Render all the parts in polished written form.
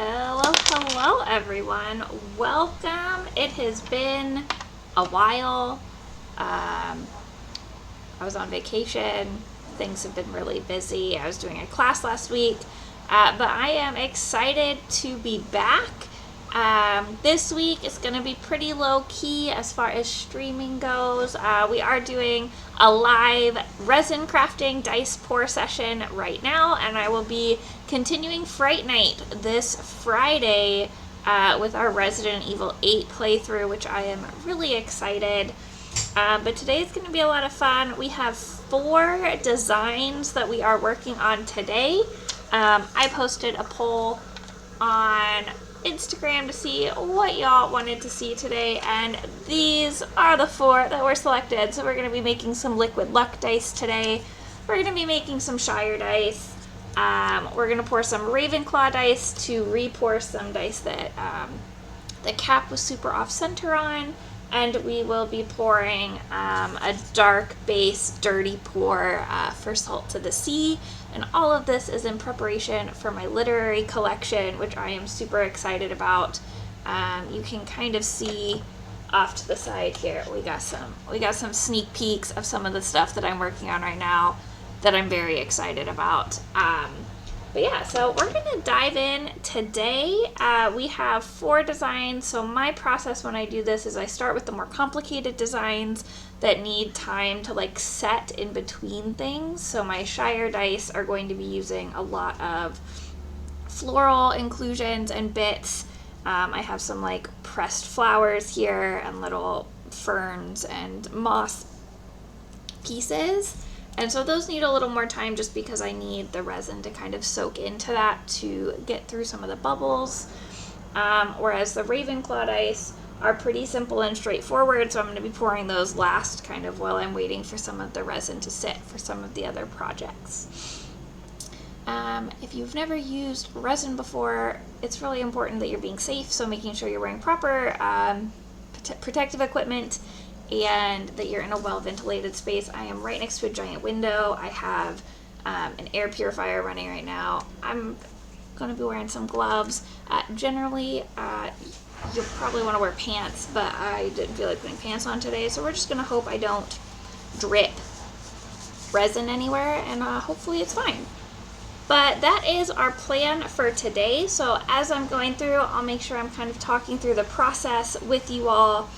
Hello everyone. Welcome. It has been a while. I was on vacation. Things have been really busy. I was doing a class last week, but I am excited to be back. This week is going to be pretty low key as far as streaming goes. We are doing a live resin crafting dice pour session right now, and I will be continuing Fright Night this Friday with our Resident Evil 8 playthrough, which I am really excited. But today is going to be a lot of fun. We have 4 designs that we are working on today. I posted a poll on Instagram to see what y'all wanted to see today, and these are the 4 that were selected. So we're going to be making some liquid luck dice today. We're going to be making some Shire dice. We're going to pour some Ravenclaw dice to re-pour some dice that the cap was super off center on, and we will be pouring a dark base dirty pour for Salt to the Sea. And all of this is in preparation for my literary collection, which I am super excited about. You can kind of see off to the side here, we got some sneak peeks of some of the stuff that I'm working on right now that I'm very excited about. But yeah, so we're gonna dive in today. We have 4 designs. So my process when I do this is I start with the more complicated designs that need time to like set in between things. So my Shire dice are going to be using a lot of floral inclusions and bits. I have some like pressed flowers here and little ferns and moss pieces. And so those need a little more time just because I need the resin to kind of soak into that to get through some of the bubbles. Whereas the Ravenclaw dice are pretty simple and straightforward, so I'm going to be pouring those last kind of while I'm waiting for some of the resin to sit for some of the other projects. If you've never used resin before, it's really important that you're being safe, so making sure you're wearing proper protective equipment and that you're in a well-ventilated space. I am right next to a giant window. I have an air purifier running right now. I'm going to be wearing some gloves. Generally, you'll probably want to wear pants, but I didn't feel like putting pants on today, so we're just going to hope I don't drip resin anywhere, and hopefully it's fine. But that is our plan for today. So as I'm going through, I'll make sure I'm kind of talking through the process with you all.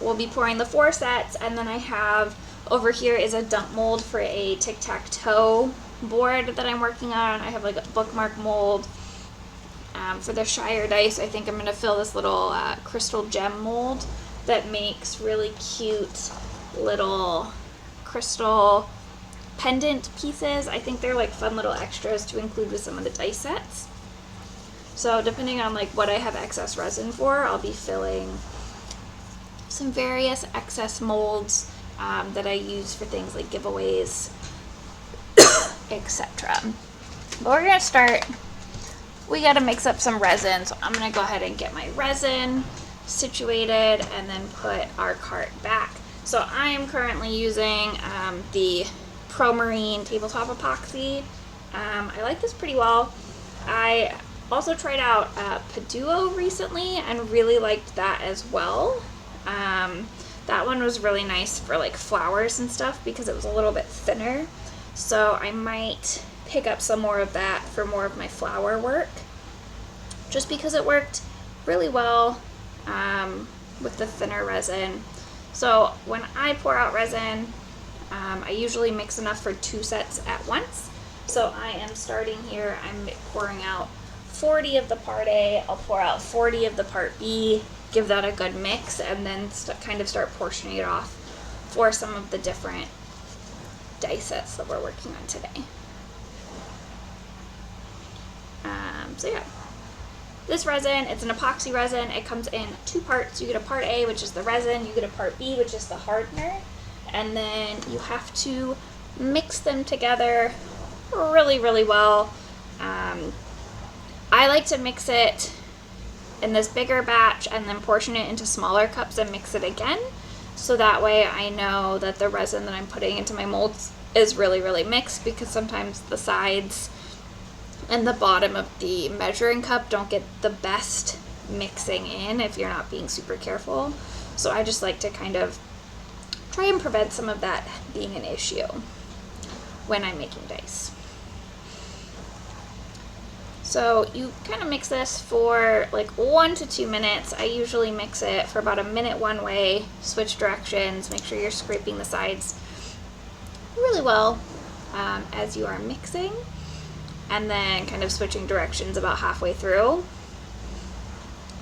We'll be pouring the 4 sets, and then I have over here is a dump mold for a tic-tac-toe board that I'm working on. I have like a bookmark mold. For the Shire dice, I think I'm going to fill this little crystal gem mold that makes really cute little crystal pendant pieces. I think they're like fun little extras to include with some of the dice sets. So depending on like what I have excess resin for, I'll be filling some various excess molds that I use for things like giveaways, etc. But we're going to start. We got to mix up some resin, so I'm going to go ahead and get my resin situated and then put our cart back. So I am currently using the Pro Marine tabletop epoxy. I like this pretty well. I also tried out Paduo recently and really liked that as well. That one was really nice for like flowers and stuff because it was a little bit thinner. So I might pick up some more of that for more of my flower work, just because it worked really well with the thinner resin. So when I pour out resin, I usually mix enough for 2 sets at once. So I am starting here, I'm pouring out 40 of the part A, I'll pour out 40 of the part B, give that a good mix, and then kind of start portioning it off for some of the different dice sets that we're working on today. So yeah, this resin, it's an epoxy resin. It comes in 2 parts. You get a part A, which is the resin, you get a part B, which is the hardener, and then you have to mix them together really, really well. I like to mix it in this bigger batch and then portion it into smaller cups and mix it again, so that way I know that the resin that I'm putting into my molds is really, really mixed, because sometimes the sides and the bottom of the measuring cup don't get the best mixing in if you're not being super careful. So I just like to kind of try and prevent some of that being an issue when I'm making dice. So you kind of mix this for like 1 to 2 minutes. I usually mix it for about a minute one way, switch directions, make sure you're scraping the sides really well as you are mixing, and then kind of switching directions about halfway through.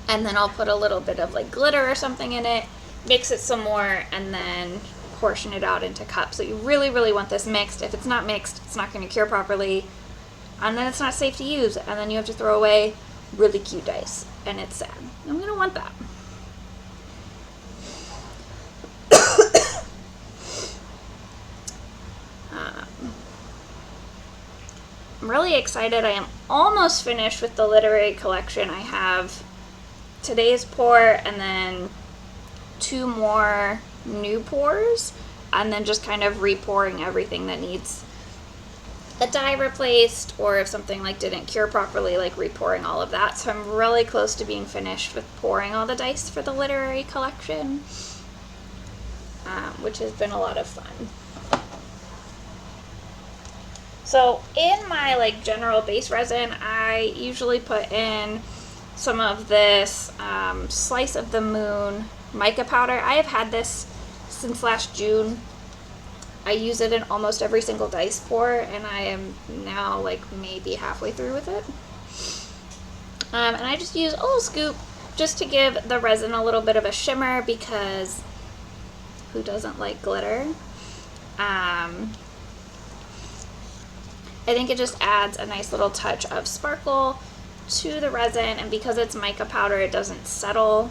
And then I'll put a little bit of like glitter or something in it, mix it some more, and then portion it out into cups. So you really, really want this mixed. If it's not mixed, it's not going to cure properly, and then it's not safe to use, and then you have to throw away really cute dice, and it's sad. And we don't want that. I'm really excited. I am almost finished with the literary collection. I have today's pour and then 2 more new pours, and then just kind of re-pouring everything that needs a die replaced, or if something like didn't cure properly, like re-pouring all of that. So I'm really close to being finished with pouring all the dice for the literary collection, which has been a lot of fun. So in my like general base resin, I usually put in some of this Slice of the Moon mica powder. I have had this since last June. I use it in almost every single dice pour, and I am now like maybe halfway through with it. And I just use a little scoop just to give the resin a little bit of a shimmer, because who doesn't like glitter? I think it just adds a nice little touch of sparkle to the resin, and because it's mica powder, it doesn't settle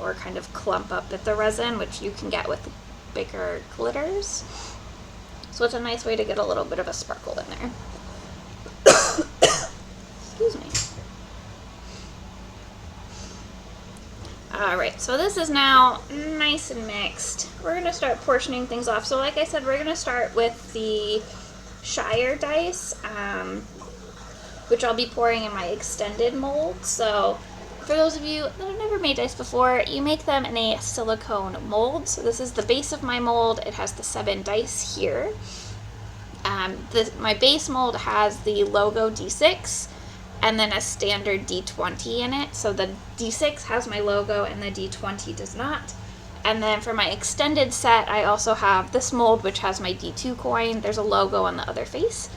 or kind of clump up at the resin, which you can get with bigger glitters. So it's a nice way to get a little bit of a sparkle in there. Excuse me. Alright, so this is now nice and mixed. We're going to start portioning things off. So like I said, we're going to start with the Shire dice, which I'll be pouring in my extended mold. So for those of you that have never made dice before, you make them in a silicone mold. So this is the base of my mold. It has the 7 dice here. My base mold has the logo D6 and then a standard D20 in it. So the D6 has my logo and the D20 does not. And then for my extended set, I also have this mold, which has my D2 coin. There's a logo on the other face.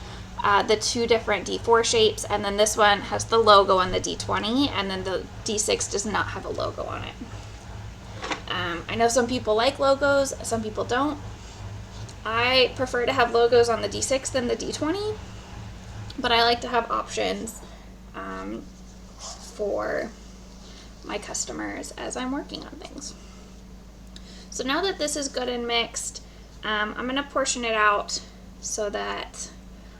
The 2 different D4 shapes, and then this one has the logo on the D20, and then the D6 does not have a logo on it. I know some people like logos, some people don't. I prefer to have logos on the D6 than the D20, but I like to have options for my customers as I'm working on things. So now that this is good and mixed, I'm going to portion it out so that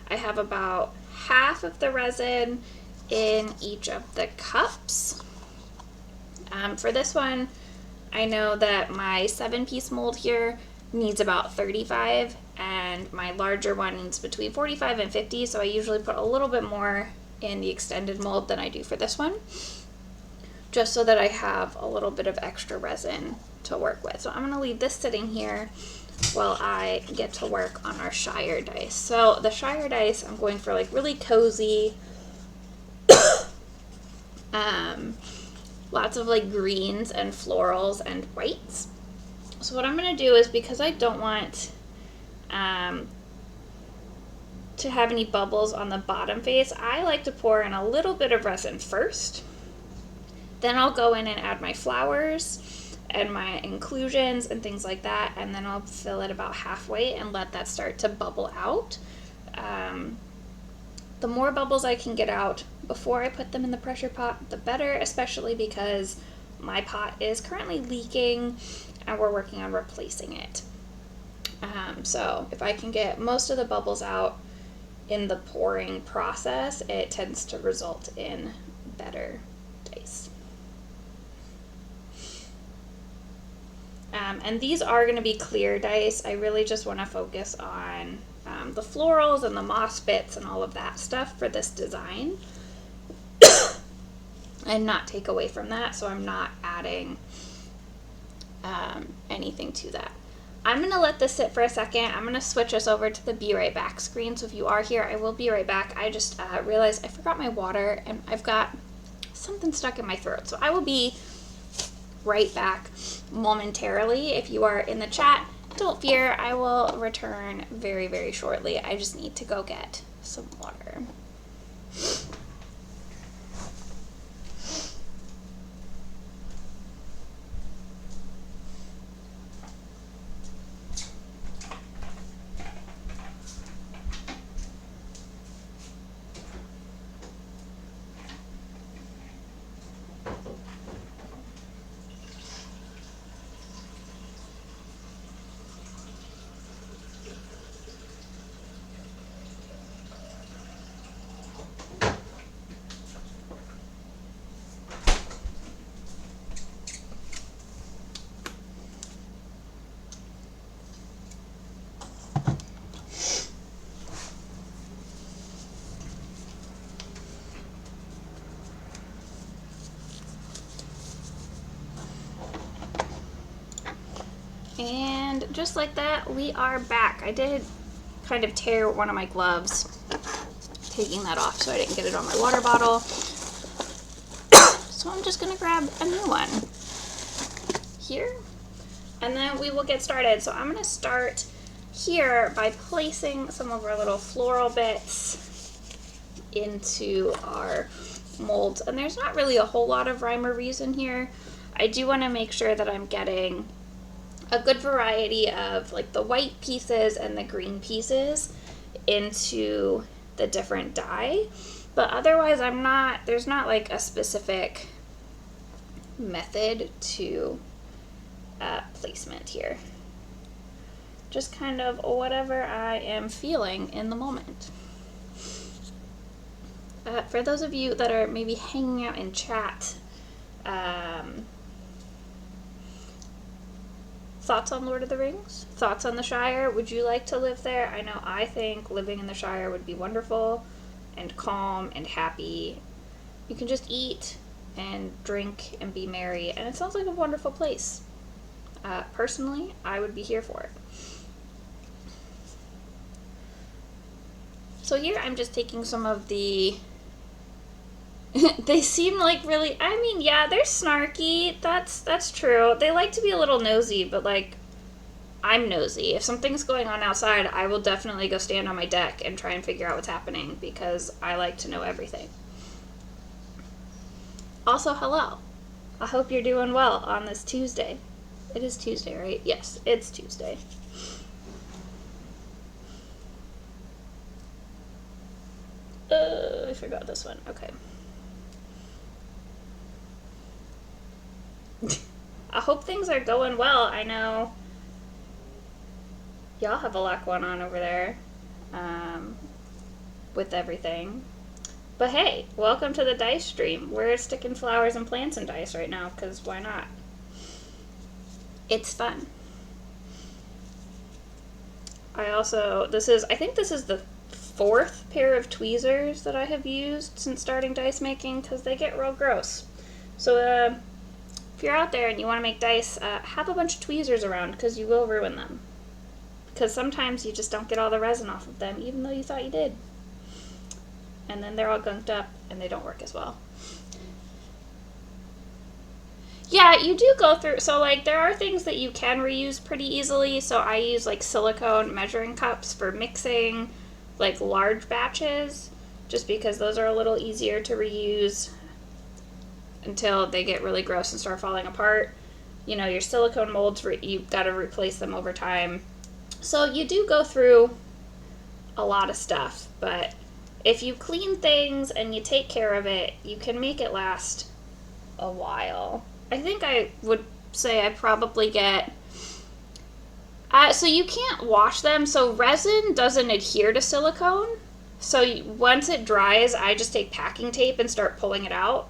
I have about half of the resin in each of the cups. For this one, I know that my 7-piece mold here needs about 35, and my larger one needs between 45 and 50, so I usually put a little bit more in the extended mold than I do for this one, just so that I have a little bit of extra resin to work with. So I'm going to leave this sitting here while I get to work on our Shire dice. So the Shire dice, I'm going for like really cozy, lots of like greens and florals and whites. So what I'm going to do is, because I don't want to have any bubbles on the bottom face, I like to pour in a little bit of resin first. Then I'll go in and add my flowers and my inclusions and things like that, and then I'll fill it about halfway and let that start to bubble out. The more bubbles I can get out before I put them in the pressure pot, the better, especially because my pot is currently leaking and we're working on replacing it. So if I can get most of the bubbles out in the pouring process, it tends to result in better dice. And these are going to be clear dice. I really just want to focus on the florals and the moss bits and all of that stuff for this design and not take away from that, so I'm not adding anything to that. I'm going to let this sit for a second. I'm going to switch us over to the Be Right Back screen, so if you are here, I will be right back. I just realized I forgot my water, and I've got something stuck in my throat, so I will be right back momentarily. If you are in the chat, don't fear, I will return very, very shortly. I just need to go get some water. And just like that, we are back. I did kind of tear one of my gloves taking that off, so I didn't get it on my water bottle. So I'm just gonna grab a new one here, and then we will get started. So I'm gonna start here by placing some of our little floral bits into our molds. And there's not really a whole lot of rhyme or reason here. I do want to make sure that I'm getting a good variety of like the white pieces and the green pieces into the different dye, but otherwise there's not like a specific method to placement here. Just kind of whatever I am feeling in the moment. For those of you that are maybe hanging out in chat, thoughts on Lord of the Rings? Thoughts on the Shire? Would you like to live there? I know I think living in the Shire would be wonderful and calm and happy. You can just eat and drink and be merry, and it sounds like a wonderful place. Personally, I would be here for it. So here I'm just taking some of the they seem like really, I mean, yeah, they're snarky. That's true. They like to be a little nosy, but like, I'm nosy. If something's going on outside, I will definitely go stand on my deck and try and figure out what's happening because I like to know everything. Also, hello. I hope you're doing well on this Tuesday. It is Tuesday, right? Yes, it's Tuesday. I forgot this one. Okay. I hope things are going well. I know y'all have a lot going on over there with everything. But hey, welcome to the dice stream. We're sticking flowers and plants and dice right now, because why not? It's fun. I think this is the 4th pair of tweezers that I have used since starting dice making, because they get real gross. So if you're out there and you want to make dice, have a bunch of tweezers around, because you will ruin them. Because sometimes you just don't get all the resin off of them, even though you thought you did. And then they're all gunked up, and they don't work as well. Yeah, you do go through, so like there are things that you can reuse pretty easily. So I use like silicone measuring cups for mixing like large batches, just because those are a little easier to reuse until they get really gross and start falling apart. You know, your silicone molds, you've got to replace them over time. So you do go through a lot of stuff, but if you clean things and you take care of it, you can make it last a while. I think I would say I probably get... so you can't wash them, so resin doesn't adhere to silicone. So once it dries, I just take packing tape and start pulling it out.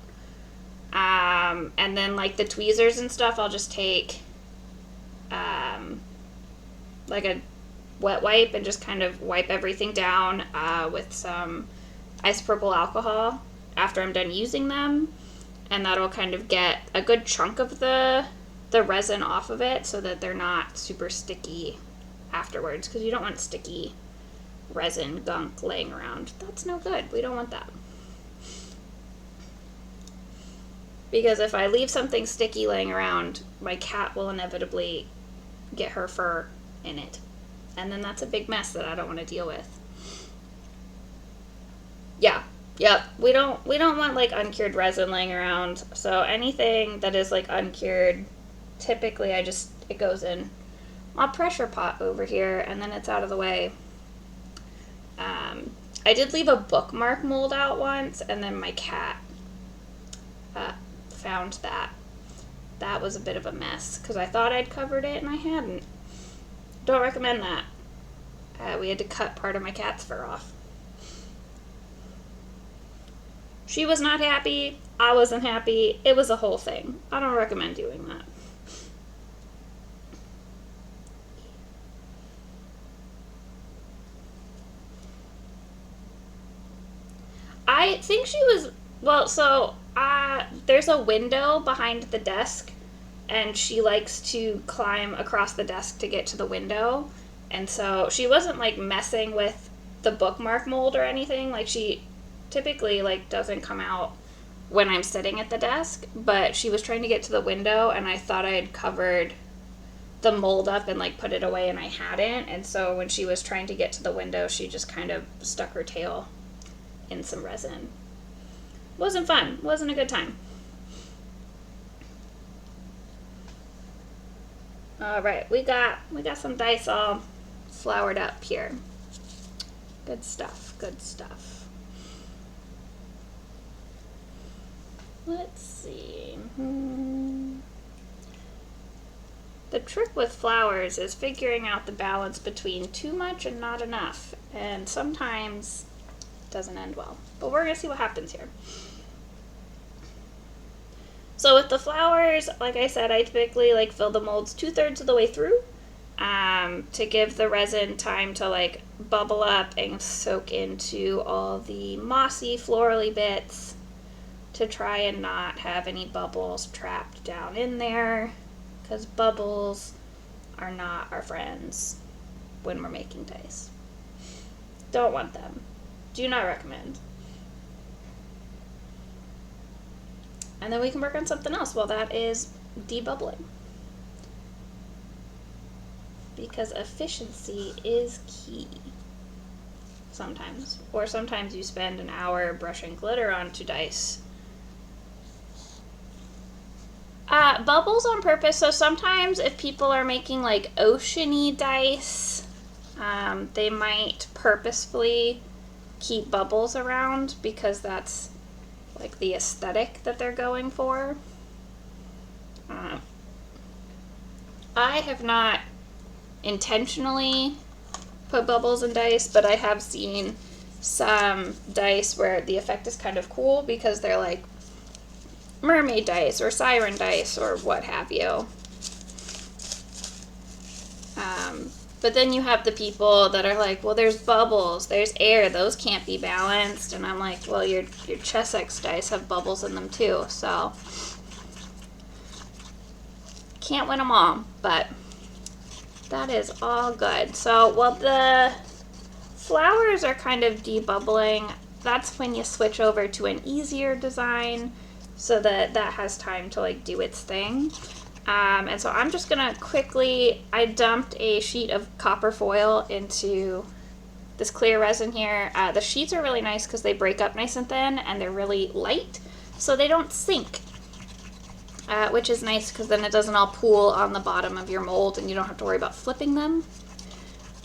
And then like the tweezers and stuff, I'll just take like a wet wipe and just kind of wipe everything down with some isopropyl alcohol after I'm done using them, and that'll kind of get a good chunk of the resin off of it so that they're not super sticky afterwards, because you don't want sticky resin gunk laying around. That's no good. We don't want that. Because if I leave something sticky laying around, my cat will inevitably get her fur in it. And then that's a big mess that I don't want to deal with. Yeah. Yep. We don't want like uncured resin laying around. So anything that is like uncured, typically it goes in my pressure pot over here, and then it's out of the way. I did leave a bookmark mold out once, and then my cat found that. That was a bit of a mess, because I thought I'd covered it, and I hadn't. Don't recommend that. We had to cut part of my cat's fur off. She was not happy. I wasn't happy. It was a whole thing. I don't recommend doing that. I think she was, well, so there's a window behind the desk, and she likes to climb across the desk to get to the window. And so she wasn't like messing with the bookmark mold or anything. Like, she typically like doesn't come out when I'm sitting at the desk, but she was trying to get to the window, and I thought I had covered the mold up and like put it away, and I hadn't. And so when she was trying to get to the window, she just kind of stuck her tail in some resin. Wasn't fun. Wasn't a good time. All right, we got some dice all floured up here. Good stuff. Good stuff. Let's see. The trick with flowers is figuring out the balance between too much and not enough, and sometimes it doesn't end well. But we're gonna see what happens here. So with the flowers, like I said, I typically like fill the molds 2/3 of the way through to give the resin time to like bubble up and soak into all the mossy, florally bits, to try and not have any bubbles trapped down in there, because bubbles are not our friends when we're making dice. Don't want them. Do not recommend. And then we can work on something else while that is debubbling, because efficiency is key sometimes. Or sometimes you spend an hour brushing glitter onto dice. Bubbles on purpose. So sometimes if people are making like ocean-y dice, they might purposefully keep bubbles around, because that's like the aesthetic that they're going for. I have not intentionally put bubbles in dice, but I have seen some dice where the effect is kind of cool, because they're like mermaid dice or siren dice or what have you. But then you have the people that are like, well, there's bubbles, there's air, those can't be balanced. And I'm like, well, your Chessex dice have bubbles in them too, so can't win them all, but that is all good. So while the flowers are kind of debubbling, that's when you switch over to an easier design, so that has time to like do its thing. And so I'm just gonna quickly, I dumped a sheet of copper foil into this clear resin here. The sheets are really nice because they break up nice and thin, and they're really light, so they don't sink, which is nice, because then it doesn't all pool on the bottom of your mold and you don't have to worry about flipping them.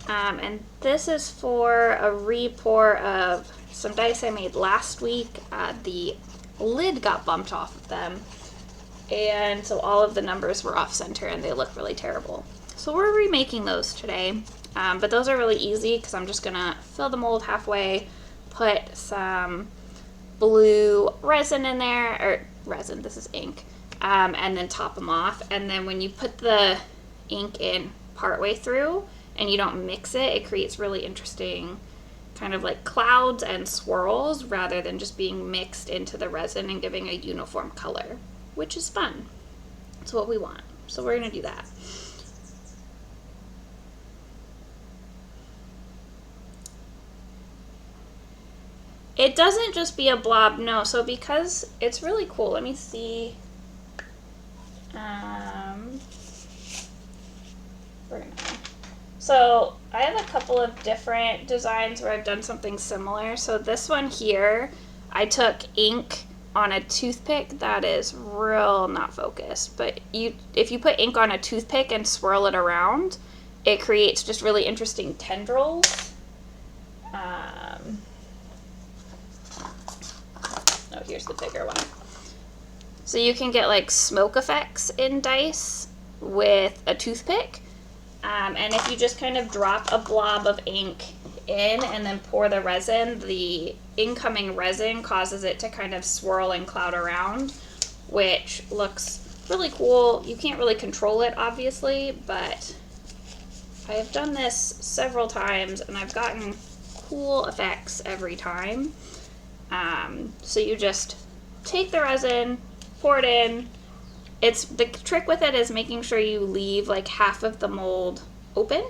And this is for a re-pour of some dice I made last week. The lid got bumped off of them, and so all of the numbers were off center and they look really terrible. So we're remaking those today, but those are really easy, because I'm just gonna fill the mold halfway, put some blue resin in there, or resin, this is ink, and then top them off. And then when you put the ink in partway through, and you don't mix it, it creates really interesting kind of like clouds and swirls rather than just being mixed into the resin and giving a uniform color, which is fun. It's what we want. So we're going to do that. It doesn't just be a blob, no. So because it's really cool, let me see. So I have a couple of different designs where I've done something similar. So this one here, I took ink on a toothpick. That is real not focused, but if you put ink on a toothpick and swirl it around, it creates just really interesting tendrils. Oh, here's the bigger one. So you can get like smoke effects in dice with a toothpick. And if you just kind of drop a blob of ink in and then pour the resin, the incoming resin causes it to kind of swirl and cloud around, which looks really cool. You can't really control it, obviously, but I have done this several times and I've gotten cool effects every time. So you just take the resin, pour it in. The trick with it is making sure you leave like half of the mold open,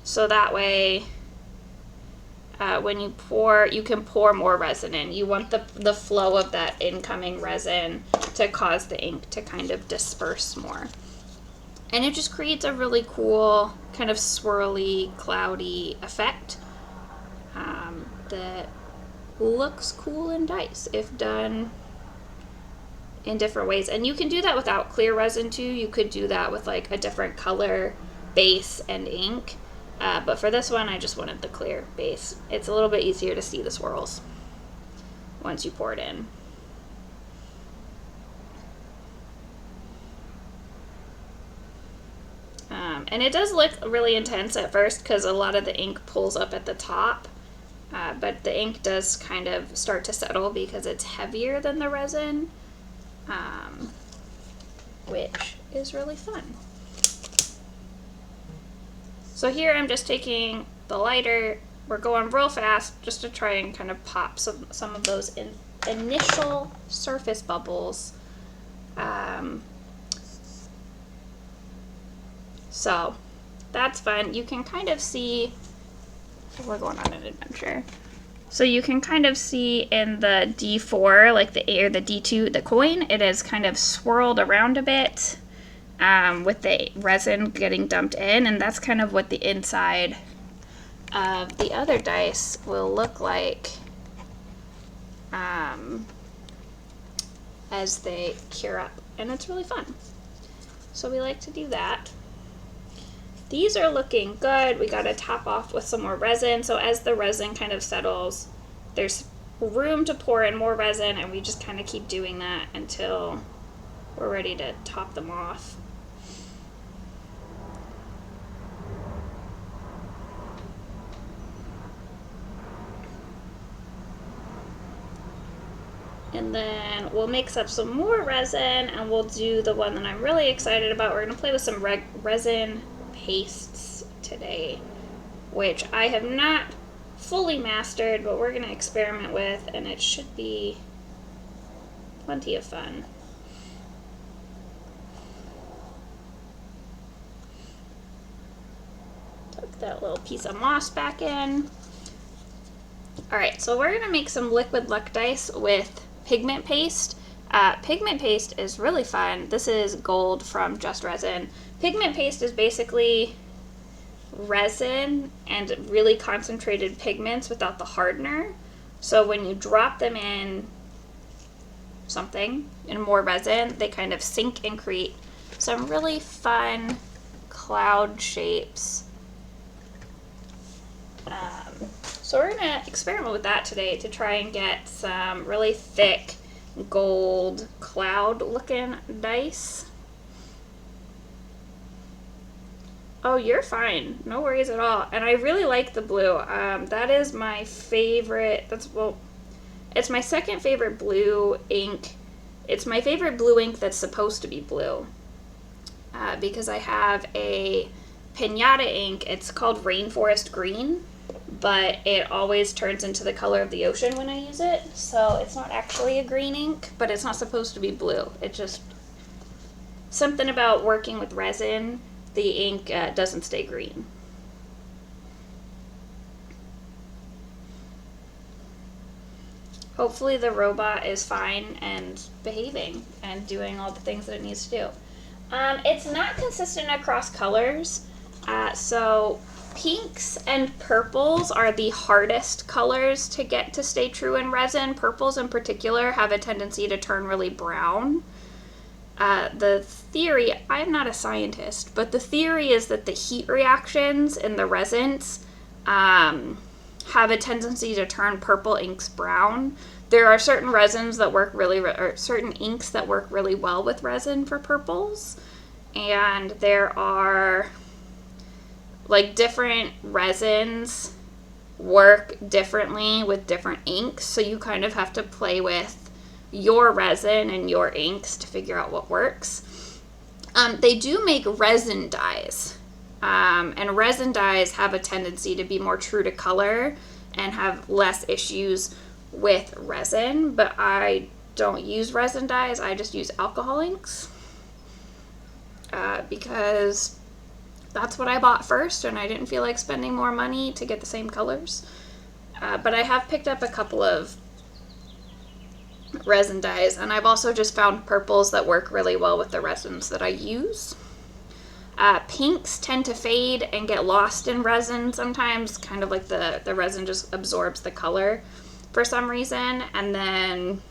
so that way when you pour, you can pour more resin in. You want the flow of that incoming resin to cause the ink to kind of disperse more. And it just creates a really cool kind of swirly, cloudy effect that looks cool in dice if done in different ways. And you can do that without clear resin too. You could do that with like a different color base and ink. But for this one, I just wanted the clear base. It's a little bit easier to see the swirls once you pour it in. And it does look really intense at first because a lot of the ink pulls up at the top. But the ink does kind of start to settle because it's heavier than the resin, which is really fun. So here I'm just taking the lighter. We're going real fast just to try and kind of pop some of those initial surface bubbles. So that's fun. You can kind of see, we're going on an adventure. So you can kind of see in the D4, like the A or the D2, the coin, it is kind of swirled around a bit with the resin getting dumped in, and that's kind of what the inside of the other dice will look like as they cure up, and it's really fun. So we like to do that. These are looking good. We got to top off with some more resin. So as the resin kind of settles, there's room to pour in more resin, and we just kind of keep doing that until we're ready to top them off. And then we'll mix up some more resin and we'll do the one that I'm really excited about. We're going to play with some resin pastes today, which I have not fully mastered, but we're going to experiment with, and it should be plenty of fun. Tuck that little piece of moss back in. Alright, so we're going to make some liquid luck dice with pigment paste. Pigment paste is really fun. This is gold from Just Resin. Pigment paste is basically resin and really concentrated pigments without the hardener. So when you drop them in something, in more resin, they kind of sink and create some really fun cloud shapes. So we're going to experiment with that today to try and get some really thick gold cloud looking dice. Oh, you're fine. No worries at all. And I really like the blue. That is my favorite. It's my second favorite blue ink. It's my favorite blue ink that's supposed to be blue. Because I have a Pinata ink, it's called Rainforest Green, but it always turns into the color of the ocean when I use it. So it's not actually a green ink, but it's not supposed to be blue. It just, something about working with resin, the ink doesn't stay green. Hopefully the robot is fine and behaving and doing all the things that it needs to do. It's not consistent across colors, so pinks and purples are the hardest colors to get to stay true in resin. Purples in particular have a tendency to turn really brown. The theory, I'm not a scientist, but the theory is that the heat reactions in the resins have a tendency to turn purple inks brown. There are certain resins that work or certain inks that work really well with resin for purples, and there are like different resins work differently with different inks, so you kind of have to play with your resin and your inks to figure out what works. They do make resin dyes. And resin dyes have a tendency to be more true to color and have less issues with resin, but I don't use resin dyes, I just use alcohol inks because that's what I bought first and I didn't feel like spending more money to get the same colors. But I have picked up a couple of resin dyes, and I've also just found purples that work really well with the resins that I use. Pinks tend to fade and get lost in resin sometimes, kind of like the resin just absorbs the color for some reason. And then,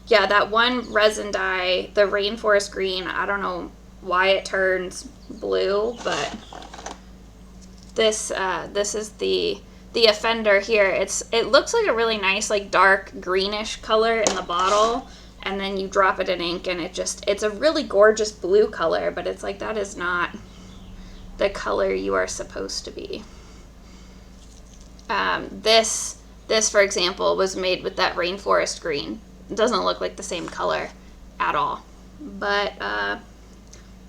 yeah, that one resin dye, the Rainforest Green, I don't know why it turns blue, but this is the offender here. It looks like a really nice, like, dark greenish color in the bottle, and then you drop it in ink and it's a really gorgeous blue color, but it's like, that is not the color you are supposed to be. This, for example, was made with that Rainforest Green. It doesn't look like the same color at all, but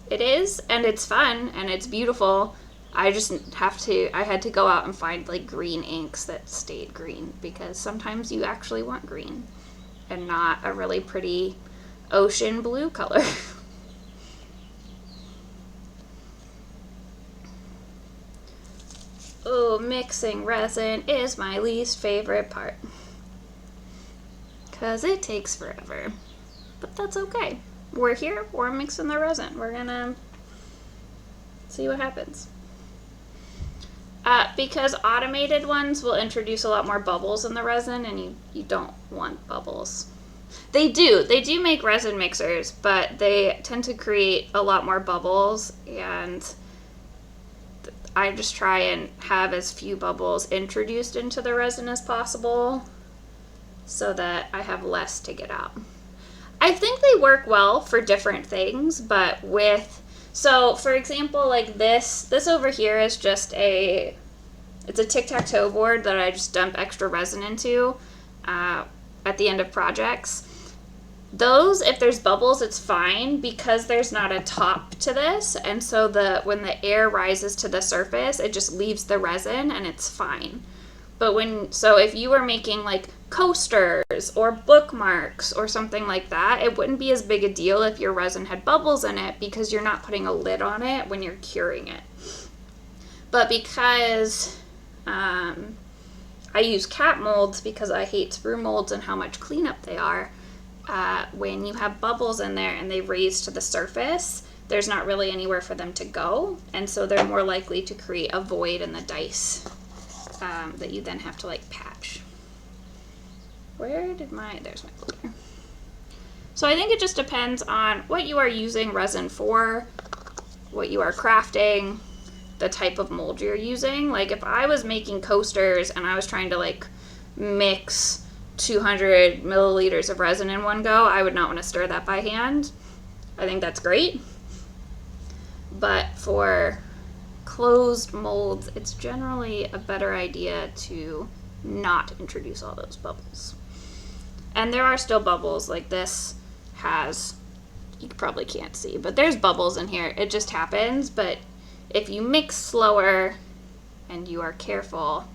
it is, and it's fun, and it's beautiful. I had to go out and find like green inks that stayed green, because sometimes you actually want green and not a really pretty ocean blue color. Oh, mixing resin is my least favorite part, because it takes forever, but that's okay. We're here, we're mixing the resin. We're gonna see what happens. Because automated ones will introduce a lot more bubbles in the resin, and you don't want bubbles. They do make resin mixers, but they tend to create a lot more bubbles, and I just try and have as few bubbles introduced into the resin as possible so that I have less to get out. I think they work well for different things, but so for example, like this over here is just it's a tic-tac-toe board that I just dump extra resin into at the end of projects. Those, if there's bubbles, it's fine because there's not a top to this, and so when the air rises to the surface, it just leaves the resin and it's fine. But if you were making like coasters or bookmarks or something like that, it wouldn't be as big a deal if your resin had bubbles in it, because you're not putting a lid on it when you're curing it. But because I use cap molds because I hate sprue molds and how much cleanup they are, when you have bubbles in there and they raise to the surface, there's not really anywhere for them to go, and so they're more likely to create a void in the dice that you then have to like patch. There's my folder. So I think it just depends on what you are using resin for, what you are crafting, the type of mold you're using. Like if I was making coasters and I was trying to like mix 200 milliliters of resin in one go, I would not want to stir that by hand. I think that's great. But for closed molds, it's generally a better idea to not introduce all those bubbles. And there are still bubbles, like this has, you probably can't see, but there's bubbles in here. It just happens, but if you mix slower and you are careful,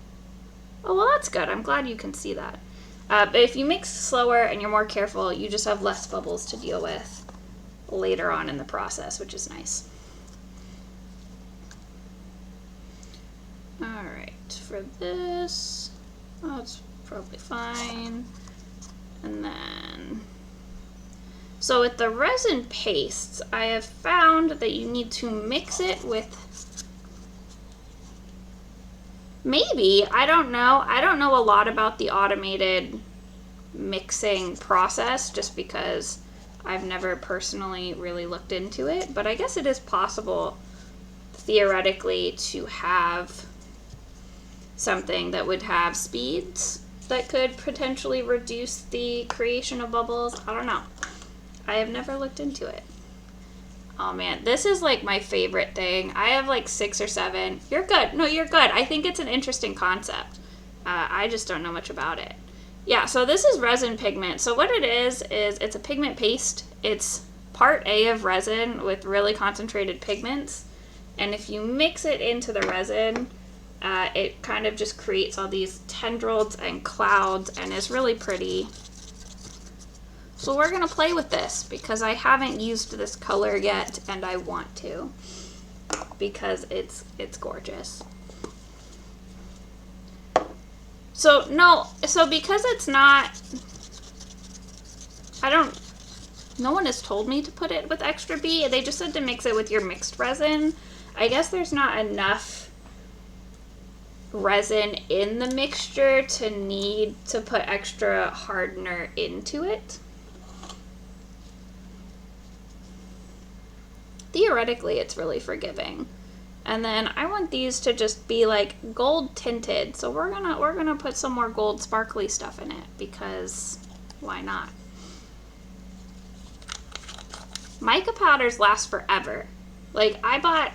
oh, well, that's good. I'm glad you can see that. But if you mix slower and you're more careful, you just have less bubbles to deal with later on in the process, which is nice. All right, for this, oh, it's probably fine. And then, so with the resin pastes, I have found that you need to mix it with, maybe, I don't know. I don't know a lot about the automated mixing process just because I've never personally really looked into it, but I guess it is possible theoretically to have something that would have speeds that could potentially reduce the creation of bubbles. I don't know. I have never looked into it. Oh man, this is like my favorite thing. I have like 6 or 7. You're good. No, you're good. I think it's an interesting concept. I just don't know much about it. Yeah, so this is resin pigment. So what it is it's a pigment paste. It's part A of resin with really concentrated pigments. And if you mix it into the resin, it kind of just creates all these tendrils and clouds and is really pretty. So we're gonna play with this because I haven't used this color yet and I want to because it's gorgeous. So because it's not, no one has told me to put it with extra B. They just said to mix it with your mixed resin. I guess there's not enough resin in the mixture to need to put extra hardener into it. Theoretically, it's really forgiving. And then I want these to just be like gold tinted. So we're gonna put some more gold sparkly stuff in it because why not? Mica powders last forever. Like I bought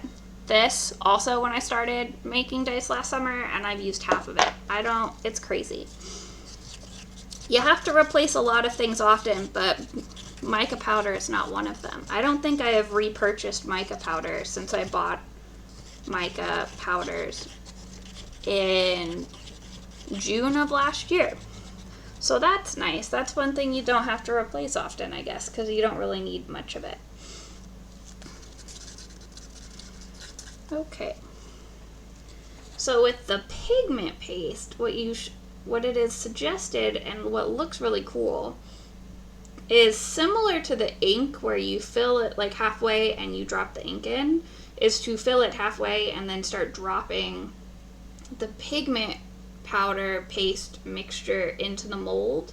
this also when I started making dice last summer and I've used half of it. It's crazy. You have to replace a lot of things often, but mica powder is not one of them. I don't think I have repurchased mica powder since I bought mica powders in June of last year. So that's nice. That's one thing you don't have to replace often, I guess, because you don't really need much of it. Okay. So with the pigment paste, what it is suggested and what looks really cool is similar to the ink where you fill it like halfway and you drop the ink in, is to fill it halfway and then start dropping the pigment powder paste mixture into the mold.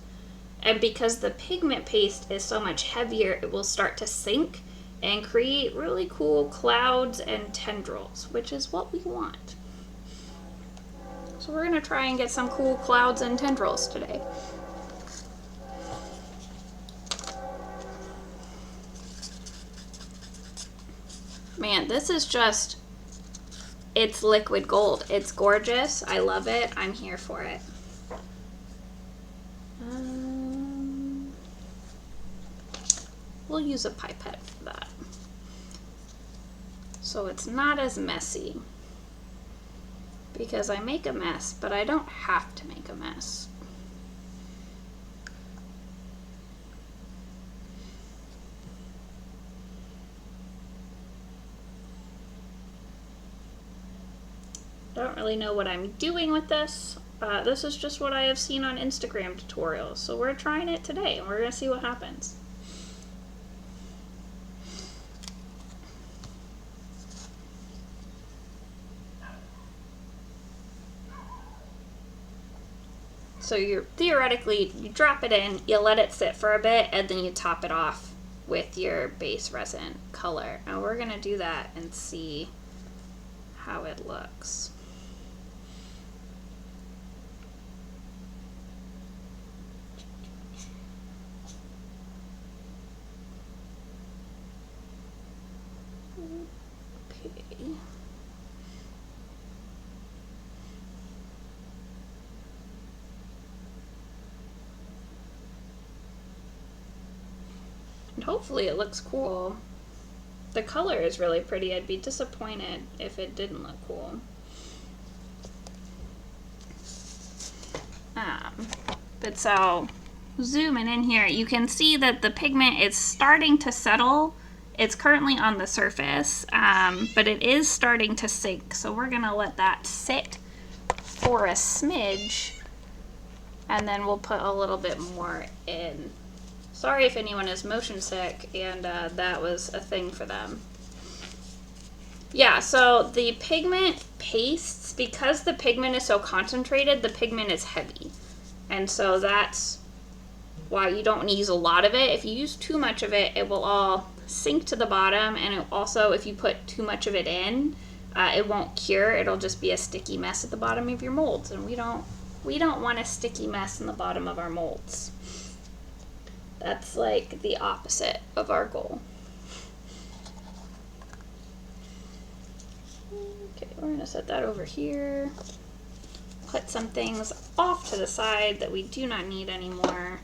And because the pigment paste is so much heavier, it will start to sink and create really cool clouds and tendrils, which is what we want. So we're gonna try and get some cool clouds and tendrils today. Man, this is just, it's liquid gold. It's gorgeous. I love it. I'm here for it. We'll use a pipette for that. So it's not as messy. Because I make a mess, but I don't have to make a mess. Don't really know what I'm doing with this. This is just what I have seen on Instagram tutorials. So we're trying it today and we're gonna see what happens. So you drop it in, you let it sit for a bit, and then you top it off with your base resin color. And we're gonna do that and see how it looks. Okay. And hopefully it looks cool. The color is really pretty. I'd be disappointed if it didn't look cool. But so, zooming in here, you can see that the pigment is starting to settle. It's currently on the surface, but it is starting to sink. So we're gonna let that sit for a smidge, and then we'll put a little bit more in. Sorry if anyone is motion sick and that was a thing for them. Yeah, so the pigment pastes, because the pigment is so concentrated, the pigment is heavy. And so that's why you don't want to use a lot of it. If you use too much of it, it will all sink to the bottom, and it also, if you put too much of it in, it won't cure. It'll just be a sticky mess at the bottom of your molds, and we don't want a sticky mess in the bottom of our molds. That's like the opposite of our goal. Okay, we're gonna set that over here. Put some things off to the side that we do not need anymore.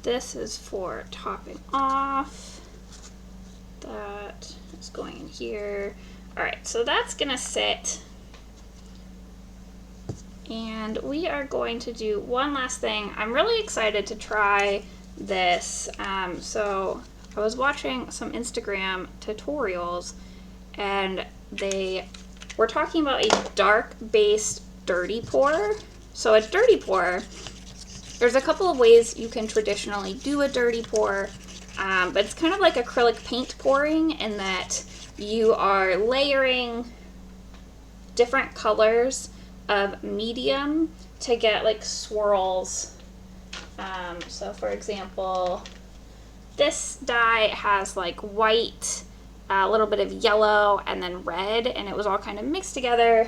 This is for topping off. That is going in here. All right, so that's gonna sit. And we are going to do one last thing. I'm really excited to try this. So I was watching some Instagram tutorials, and they were talking about a dark based dirty pour. So a dirty pour, there's a couple of ways you can traditionally do a dirty pour, but it's kind of like acrylic paint pouring in that you are layering different colors of medium to get like swirls. So for example, this dye has like white, a little bit of yellow, and then red, and it was all kind of mixed together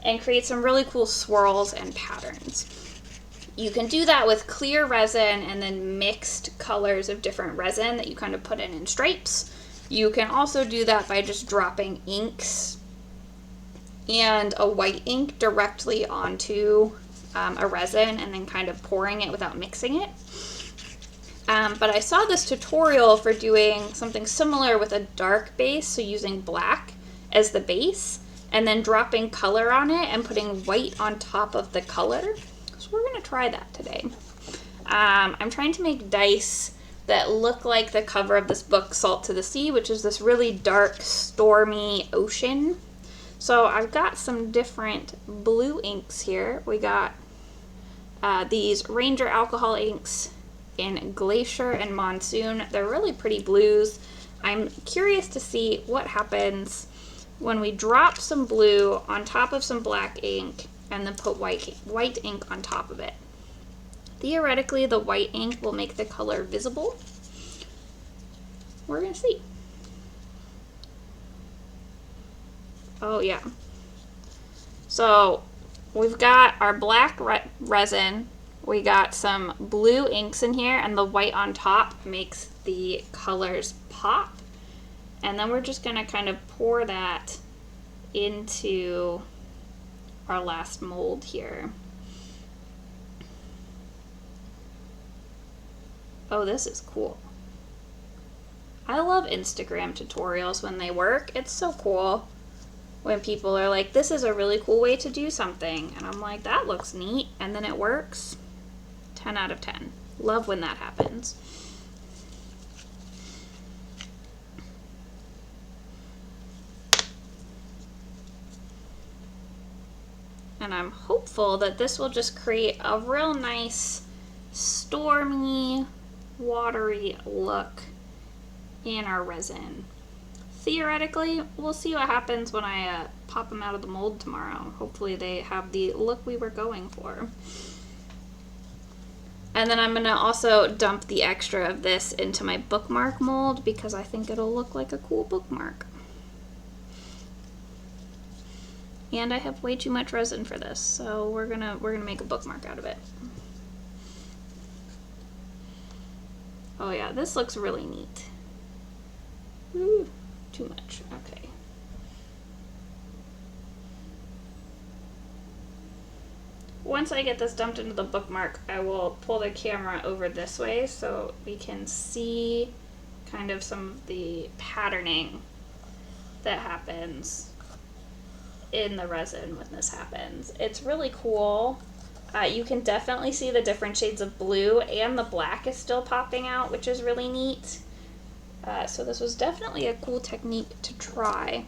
and create some really cool swirls and patterns. You can do that with clear resin and then mixed colors of different resin that you kind of put in stripes. You can also do that by just dropping inks and a white ink directly onto a resin and then kind of pouring it without mixing it. But I saw this tutorial for doing something similar with a dark base, so using black as the base and then dropping color on it and putting white on top of the color. So we're gonna try that today. I'm trying to make dice that look like the cover of this book, Salt to the Sea, which is this really dark, stormy ocean. So I've got some different blue inks here. We got these Ranger alcohol inks in Glacier and Monsoon. They're really pretty blues. I'm curious to see what happens when we drop some blue on top of some black ink and then put white ink on top of it. Theoretically, the white ink will make the color visible. We're gonna see. Oh yeah. So we've got our black resin, we got some blue inks in here, and the white on top makes the colors pop. And then we're just gonna kind of pour that into our last mold here. Oh, this is cool. I love Instagram tutorials when they work. It's so cool when people are like, this is a really cool way to do something. And I'm like, that looks neat. And then it works. 10 out of 10. Love when that happens. And I'm hopeful that this will just create a real nice, stormy, watery look in our resin. Theoretically, we'll see what happens when I pop them out of the mold tomorrow. Hopefully they have the look we were going for. And then I'm gonna also dump the extra of this into my bookmark mold because I think it'll look like a cool bookmark. And I have way too much resin for this, so we're gonna make a bookmark out of it. Oh yeah, this looks really neat. Ooh, too much, okay. Once I get this dumped into the bookmark, I will pull the camera over this way so we can see kind of some of the patterning that happens in the resin when this happens. It's really cool. You can definitely see the different shades of blue, and the black is still popping out, which is really neat. So this was definitely a cool technique to try.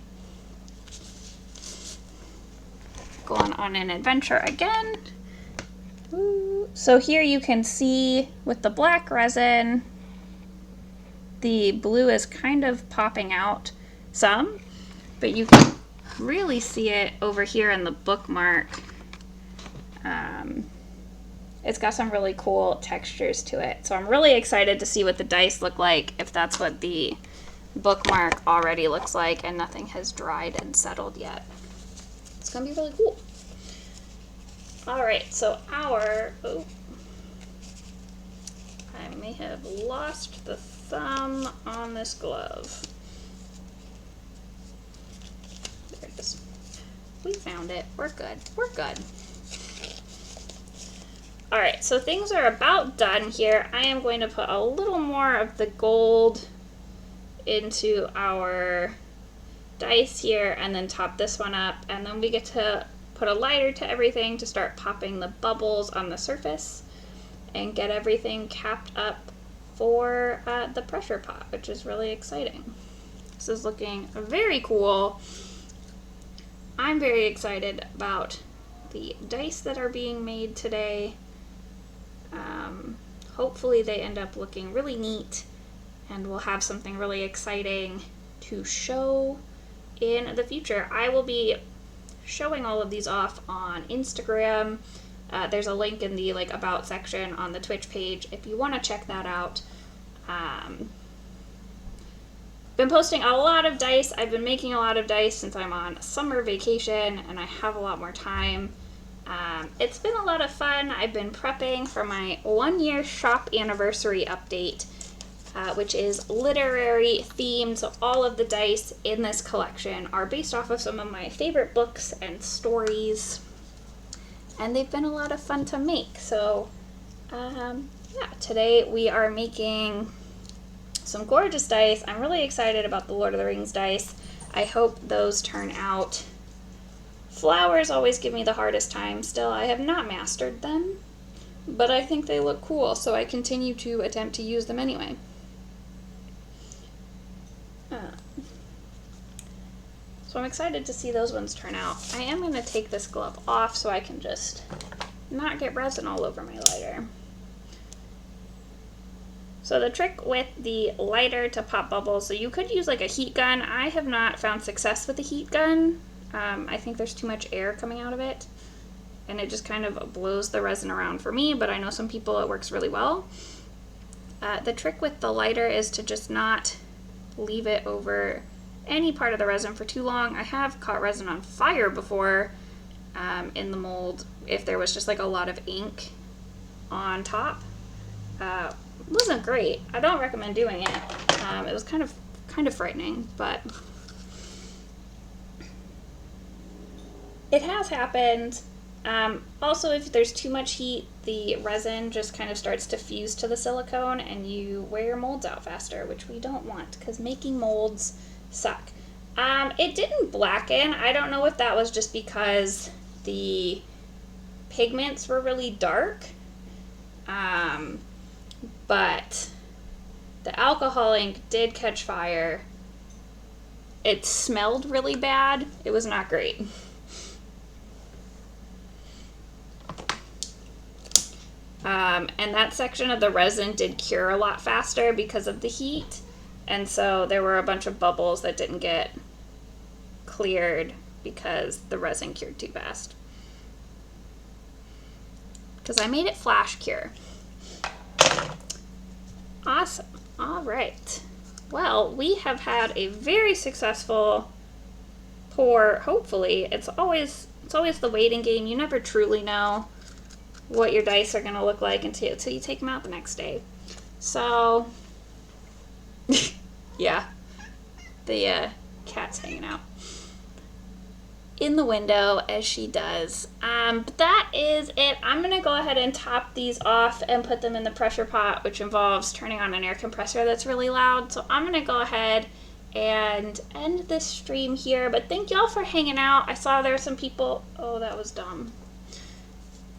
Going on an adventure again. Ooh. So here you can see with the black resin, the blue is kind of popping out some, but you can really see it over here in the bookmark. It's got some really cool textures to it. So I'm really excited to see what the dice look like if that's what the bookmark already looks like and nothing has dried and settled yet. It's gonna be really cool. All right, so I may have lost the thumb on this glove. There it is. We found it. We're good. We're good. All right, so things are about done here. I am going to put a little more of the gold into our dice here and then top this one up, and then we get to put a lighter to everything to start popping the bubbles on the surface and get everything capped up for the pressure pot, which is really exciting. This is looking very cool. I'm very excited about the dice that are being made today. Hopefully they end up looking really neat and we'll have something really exciting to show in the future. I will be showing all of these off on Instagram. There's a link in the about section on the Twitch page if you want to check that out. Been posting a lot of dice. I've been making a lot of dice since I'm on summer vacation and I have a lot more time. It's been a lot of fun. I've been prepping for my 1-year shop anniversary update, which is literary themed. So all of the dice in this collection are based off of some of my favorite books and stories, and they've been a lot of fun to make. So yeah, today we are making some gorgeous dice. I'm really excited about the Lord of the Rings dice. I hope those turn out. Flowers always give me the hardest time still. I have not mastered them, but I think they look cool, so I continue to attempt to use them anyway. So I'm excited to see those ones turn out. I am going to take this glove off so I can just not get resin all over my lighter. So the trick with the lighter to pop bubbles, so you could use like a heat gun. I have not found success with the heat gun. I think there's too much air coming out of it, and it just kind of blows the resin around for me, but I know some people it works really well. The trick with the lighter is to just not leave it over any part of the resin for too long. I have caught resin on fire before in the mold if there was just like a lot of ink on top. It wasn't great. I don't recommend doing it. It was kind of frightening, but it has happened. Also, if there's too much heat, the resin just kind of starts to fuse to the silicone and you wear your molds out faster, which we don't want because making molds suck. It didn't blacken. I don't know if that was just because the pigments were really dark, but the alcohol ink did catch fire. It smelled really bad. It was not great. And that section of the resin did cure a lot faster because of the heat, and so there were a bunch of bubbles that didn't get cleared because the resin cured too fast. Because I made it flash cure. Awesome. All right. Well, we have had a very successful pour, hopefully. It's always the waiting game. You never truly know what your dice are going to look like until you take them out the next day. So, yeah, the cat's hanging out. in the window as she does. But that is it. I'm gonna go ahead and top these off and put them in the pressure pot, which involves turning on an air compressor that's really loud. So I'm gonna go ahead and end this stream here. But thank y'all for hanging out. I saw there were some people, oh, that was dumb.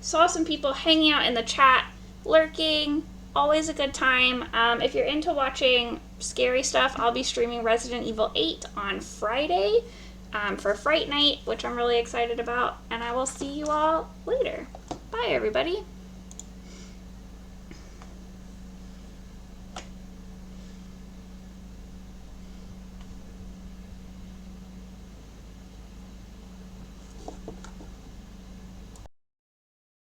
Saw some people hanging out in the chat, lurking. Always a good time. If you're into watching scary stuff, I'll be streaming Resident Evil 8 on Friday for Fright Night, which I'm really excited about. And I will see you all later. Bye, everybody.